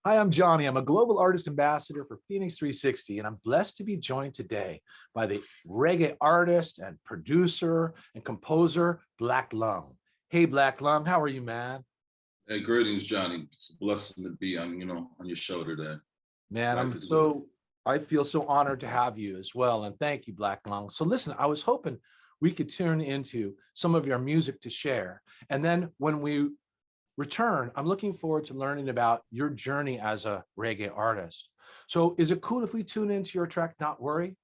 Hi, I'm Johnny. I'm a global artist ambassador for FENIX360, and I'm blessed to be joined today by the reggae artist and producer and composer, BLAAK LUNG. Hey, BLAAK LUNG, how are you, man? Hey, greetings, Johnny. It's a blessing to be on, on your show today. Man, Life is good. I feel so honored to have you as well, and thank you, BLAAK LUNG. So listen, I was hoping we could tune into some of your music to share, and then when we return, I'm looking forward to learning about your journey as a reggae artist. So is it cool if we tune into your track, Not Worry?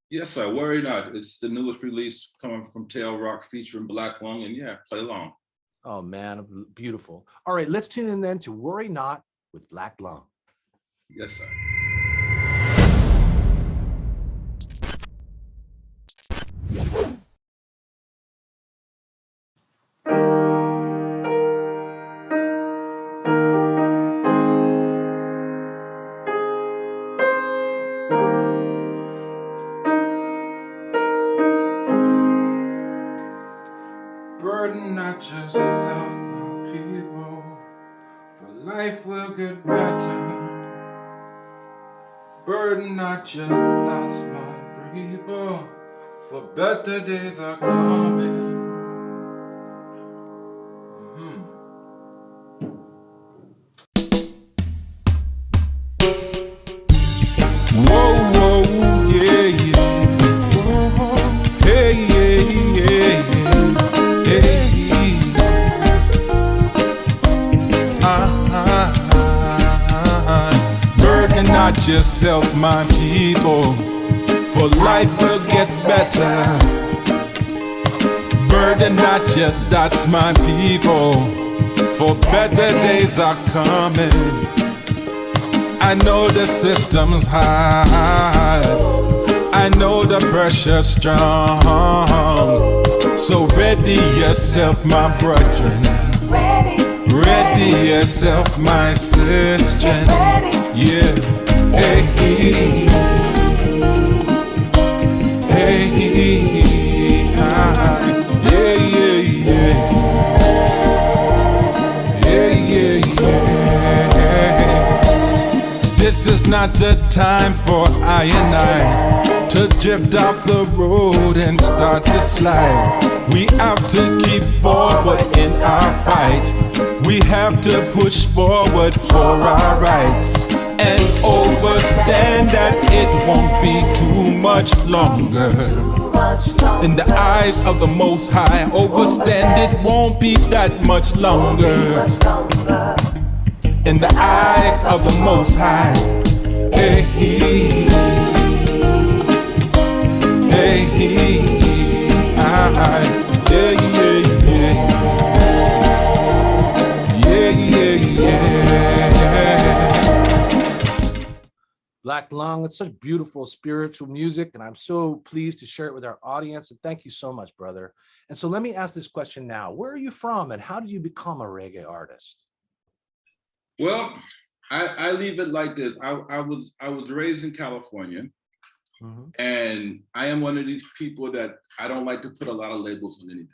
Yes, I worry not. It's the newest release coming from Tail Rock featuring BLAAK LUNG, and yeah, play along. Oh man, beautiful. All right, let's tune in then to Worry Not with BLAAK LUNG. Yes, sir. Burden not yourself, my people, for life will get better. Burden not your thoughts, my people, for better days are coming. Whoa, whoa, yeah, yeah. Whoa, hey, yeah, yeah, yeah, hey. Burden not yourself, my people, for life will get better. Burden not your thoughts, my people, for better days are coming. I know the system's high, I know the pressure's strong, so ready yourself, my brethren. Ready yourself, my sister. Yeah. Hey, hey, hey, yeah, yeah, yeah. Yeah, yeah, yeah. This is not the time for I and I to drift off the road and start to slide. We have to keep forward in our fight. We have to push forward for our rights and understand that it won't be too much longer. In the eyes of the Most High, understand it won't be that much longer. In the eyes of the Most High, hey, hey, hey, yeah, yeah, yeah. Yeah, yeah, yeah. BLAAK LUNG, it's such beautiful spiritual music, and I'm so pleased to share it with our audience. And thank you so much, brother. And so let me ask this question now. Where are you from and how did you become a reggae artist? Well, I leave it like this. I was raised in California, and I am one of these people that I don't like to put a lot of labels on anything.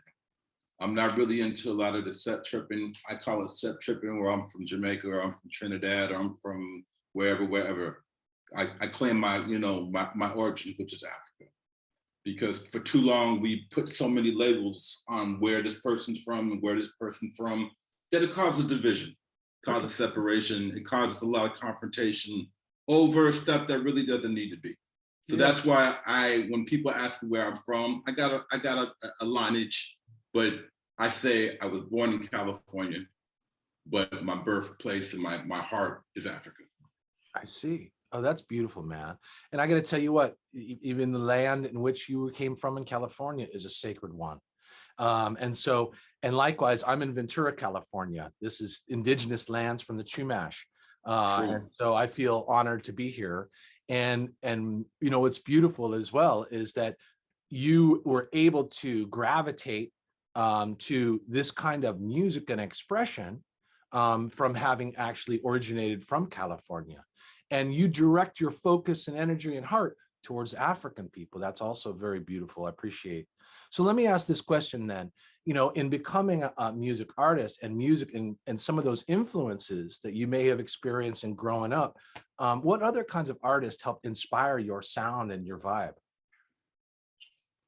I'm not really into a lot of the set tripping. I call it set tripping, where I'm from Jamaica, or I'm from Trinidad, or I'm from wherever. I claim my origin, which is Africa, because for too long we put so many labels on where this person's from and where this person's from that it causes division, causes separation. It causes a lot of confrontation over stuff that really doesn't need to be. So that's why when people ask me where I'm from, I got a lineage, but I say I was born in California, but my birthplace and my heart is Africa. I see. Oh, that's beautiful, man. And I got to tell you what, even the land in which you came from in California is a sacred one. And likewise, I'm in Ventura, California. This is indigenous lands from the Chumash. And so I feel honored to be here. And you know, what's beautiful as well is that you were able to gravitate to this kind of music and expression from having actually originated from California. And you direct your focus and energy and heart towards African people. That's also very beautiful. I appreciate. So let me ask this question then. You know, in becoming a music artist and music and some of those influences that you may have experienced in growing up, what other kinds of artists help inspire your sound and your vibe?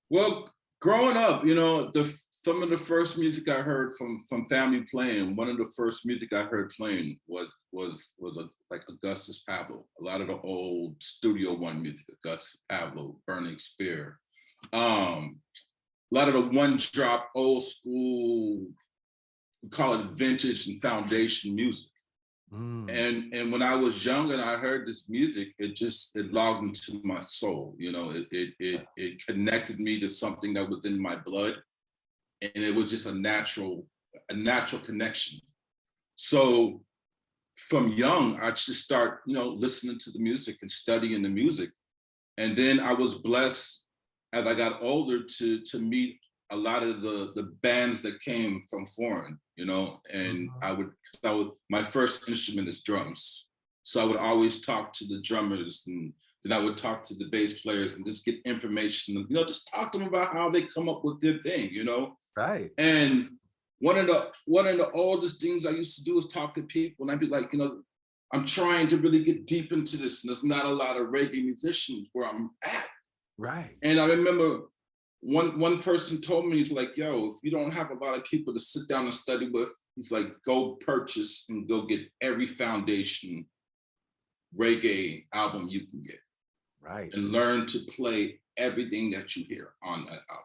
Well, growing up, you know, some of the first music I heard from family playing, one of the first music I heard playing like Augustus Pablo. A lot of the old Studio One music, Augustus Pablo, Burning Spear. A lot of the one drop old school, we call it vintage and foundation music. And when I was young and I heard this music, it logged into my soul. You know, it connected me to something that was in my blood, and it was just a natural connection. So from young, I just start, you know, listening to the music and studying the music. And then I was blessed as I got older to meet a lot of the bands that came from foreign, you know, and I would, my first instrument is drums. So I would always talk to the drummers, and then I would talk to the bass players and just get information, you know, just talk to them about how they come up with their thing, you know? Right. And one of the oldest things I used to do is talk to people, and I'd be like, you know, I'm trying to really get deep into this, and there's not a lot of reggae musicians where I'm at. Right. And I remember one person told me, he's like, yo, if you don't have a lot of people to sit down and study with, he's like, go purchase and go get every foundation reggae album you can get. Right. And learn to play everything that you hear on that album.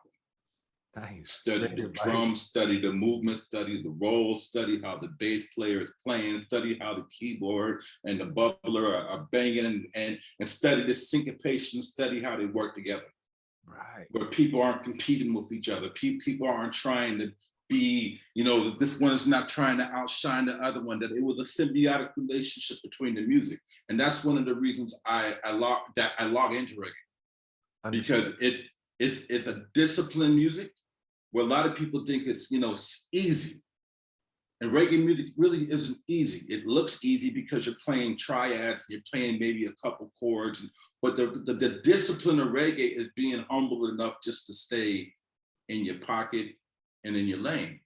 Nice. Study the drums, study the movement, study the rolls, study how the bass player is playing, study how the keyboard and the bubbler are banging, and study the syncopation, study how they work together. Right. Where people aren't competing with each other. People aren't trying to be, you know, this one is not trying to outshine the other one, that it was a symbiotic relationship between the music. And that's one of the reasons I log into reggae. Understood. Because it's a disciplined music where a lot of people think it's, you know, easy. And reggae music really isn't easy. It looks easy because you're playing triads, you're playing maybe a couple chords, but the discipline of reggae is being humble enough just to stay in your pocket and in your lane.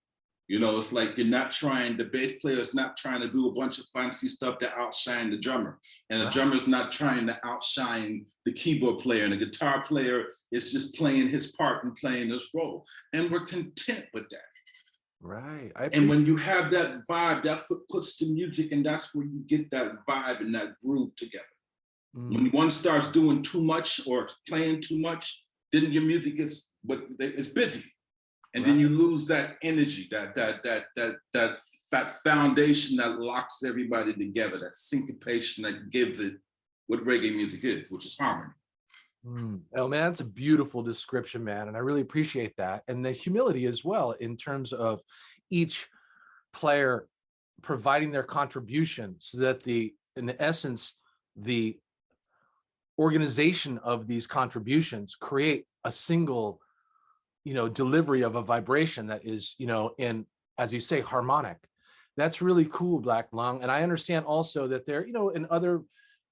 You know, it's like you're not trying, the bass player is not trying to do a bunch of fancy stuff to outshine the drummer. And the drummer's not trying to outshine the keyboard player. And the guitar player is just playing his part and playing his role. And we're content with that. Right. And when you have that vibe, that's what puts the music, and that's where you get that vibe and that groove together. When one starts doing too much or playing too much, then your music gets, but it's busy. And then you lose that energy, that foundation that locks everybody together, that syncopation that gives it what reggae music is, which is harmony. Oh man, that's a beautiful description, man. And I really appreciate that. And the humility as well, in terms of each player providing their contribution so that in essence, the organization of these contributions create a single, you know, delivery of a vibration that is, you know, in, as you say, harmonic. That's really cool, Black Lung. And I understand also that there, you know, in other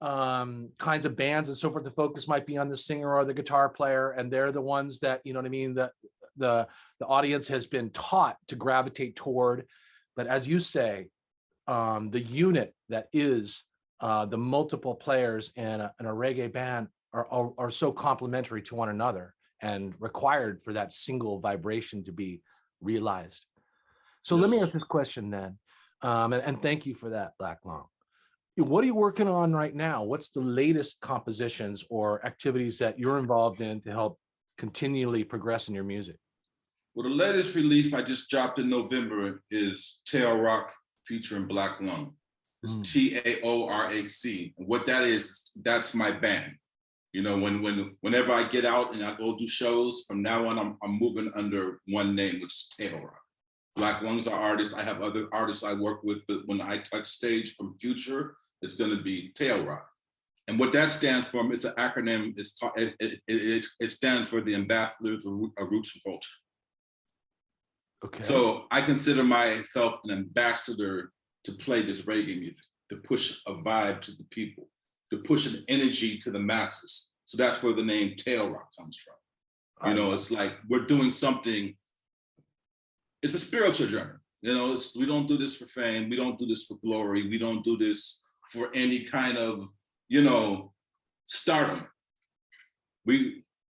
kinds of bands and so forth, the focus might be on the singer or the guitar player, and they're the ones that, you know what I mean, the audience has been taught to gravitate toward. But as you say, the unit that is the multiple players in a reggae band are so complementary to one another and required for that single vibration to be realized. So let me ask this question then, and thank you for that, Black Lung. What are you working on right now? What's the latest compositions or activities that you're involved in to help continually progress in your music? Well, the latest release I just dropped in November is Tail Rock featuring Black Lung. It's TAORAC. And what that is, that's my band. You know, whenever I get out and I go do shows, from now on, I'm moving under one name, which is Tail Rock. Black Lung's our artist. I have other artists I work with, but when I touch stage from Future, it's going to be Tail Rock. And what that stands for, it's an acronym. It stands for the Ambassadors of Roots and Culture. Okay. So I consider myself an ambassador to play this reggae music, to push a vibe to the people, to push an energy to the masses. So that's where the name Tail Rock comes from. You know, it's like we're doing something. It's a spiritual journey. You know, we don't do this for fame. We don't do this for glory. We don't do this for any kind of, you know, stardom.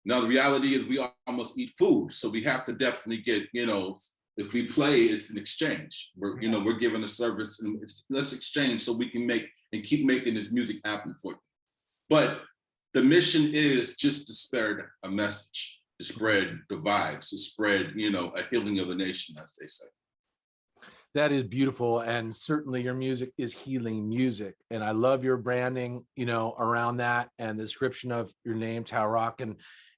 Now the reality is we almost eat food. So we have to definitely get, you know, if we play, it's an exchange. We're, you know, we're giving a service and let's exchange so we can make and keep making this music happen for you. But the mission is just to spread a message, to spread the vibes, to spread, you know, a healing of the nation, as they say. That is beautiful. And certainly your music is healing music. And I love your branding, you know, around that and the description of your name, Tao Rock,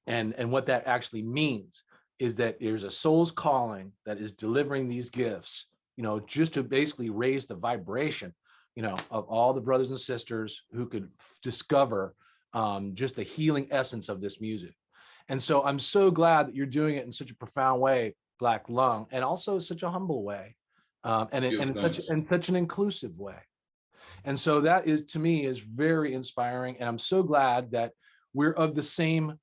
and what that actually means is that there's a soul's calling that is delivering these gifts, you know, just to basically raise the vibration, you know, of all the brothers and sisters who could discover just the healing essence of this music. And so I'm so glad that you're doing it in such a profound way, Black Lung, and also such a humble way, and in such an inclusive way. And so that is, to me, is very inspiring. And I'm so glad that we're of the same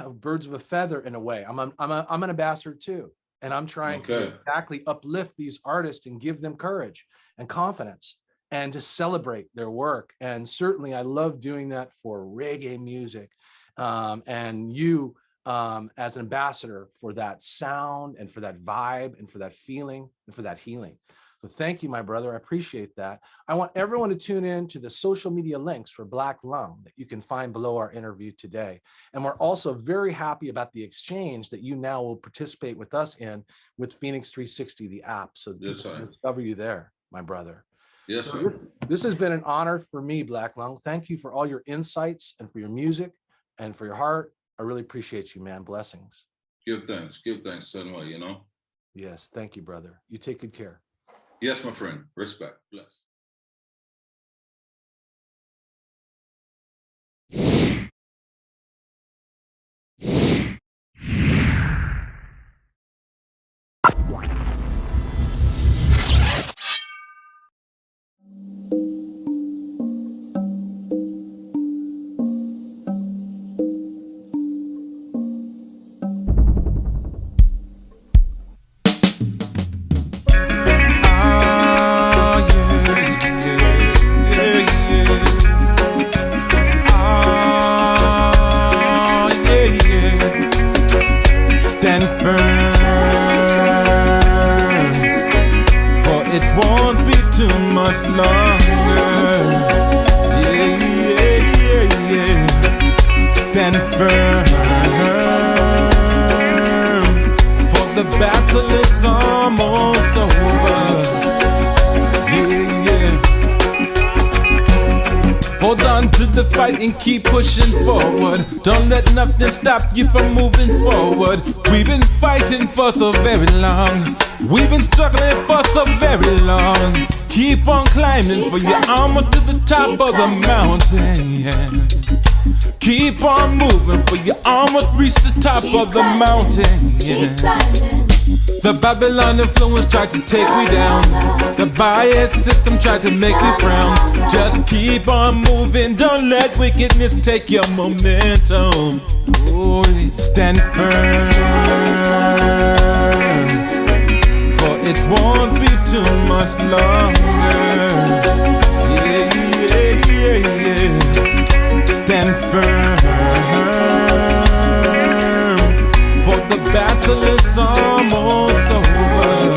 birds of a feather in a way. I'm an ambassador too, and I'm trying to exactly uplift these artists and give them courage and confidence and to celebrate their work. And certainly I love doing that for reggae music, and you as an ambassador for that sound and for that vibe and for that feeling and for that healing. So thank you, my brother. I appreciate that. I want everyone to tune in to the social media links for Black Lung that you can find below our interview today. And we're also very happy about the exchange that you now will participate with us in with FENIX360, the app. So yes, people can discover you there, my brother. Yes, so sir. This has been an honor for me, Black Lung. Thank you for all your insights and for your music and for your heart. I really appreciate you, man. Blessings. Give thanks, son, you know? Yes, thank you, brother. You take good care. Yes, my friend. Respect. Bless. Stand firm, for it won't be too much longer. Yeah. Stand firm, for the battle is almost over. Hold on to the fight and keep pushing forward. Don't let nothing stop you from moving forward. We've been fighting for so very long. We've been struggling for so very long. Keep on climbing for your armor to the top of the mountain. Yeah. Keep on moving for your armor reach the top of the mountain. Yeah. The Babylon influence tried to take me down. The bias system tried to make me frown. Just keep on moving, don't let wickedness take your momentum. Oh, stand firm, for it won't be too much longer. Yeah. Stand firm, for the battle is almost over.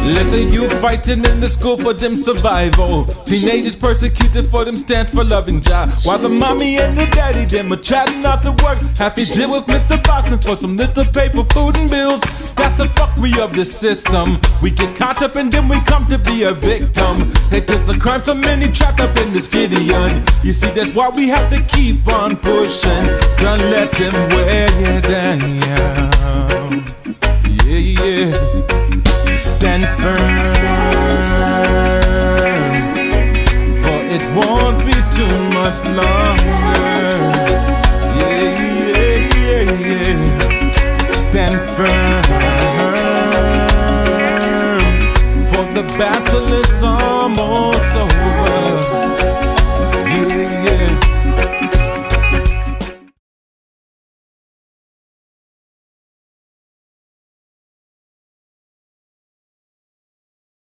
Let the youth fighting in the school for them survival. Teenagers persecuted for them stand for loving Jah. While the mommy and the daddy them are chatting out the work. Happy deal with Mr. Bachman for some little paper, food and bills. That's the fuckery of the system. We get caught up and then we come to be a victim. It is a crime so many trapped up in this Gideon. You see, that's why we have to keep on pushing. Don't let them wear you down. Yeah. Stand firm, for it won't be too much longer. Yeah. Stand firm, for the battle is almost